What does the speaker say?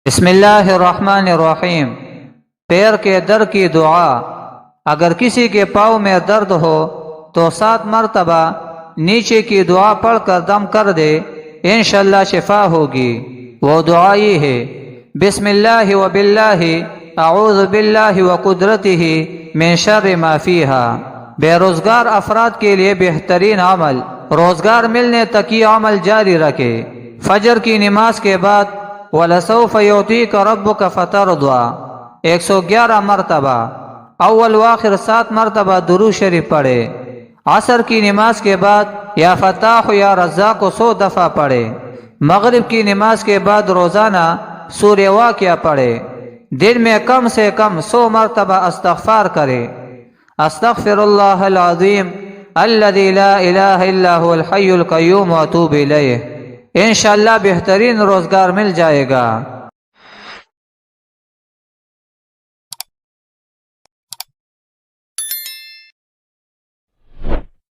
بسم اللہ الرحمن الرحیم۔ پیر کے درد کی دعا۔ اگر کسی کے پاؤں میں درد ہو تو 7 مرتبہ نیچے کی دعا پڑھ کر دم کر دے، انشاءاللہ شفا ہوگی۔ وہ دعا یہ ہے: بسم اللہ و باللہ اعوذ باللہ و قدرتہ من شر ما فیہا۔ بے روزگار افراد کے لیے بہترین عمل، روزگار ملنے تک یہ عمل جاری رکھے۔ فجر کی نماز کے بعد وَلَسَوْفَ يُعْطِيكَ رَبُّكَ فَتَرْضَىٰ 111 مرتبہ، اول و آخر 7 مرتبہ درود شریف پڑھے۔ عصر کی نماز کے بعد یا فتاح یا رزاق کو 100 دفعہ پڑھے۔ مغرب کی نماز کے بعد روزانہ سورہ واقعہ پڑھے۔ دن میں کم سے کم 100 مرتبہ استغفار کرے۔ استغفر اللہ العظیم الذی لا الہ الا هو الحی القیوم واتوب الیہ۔ انشاءاللہ بہترین روزگار مل جائے گا۔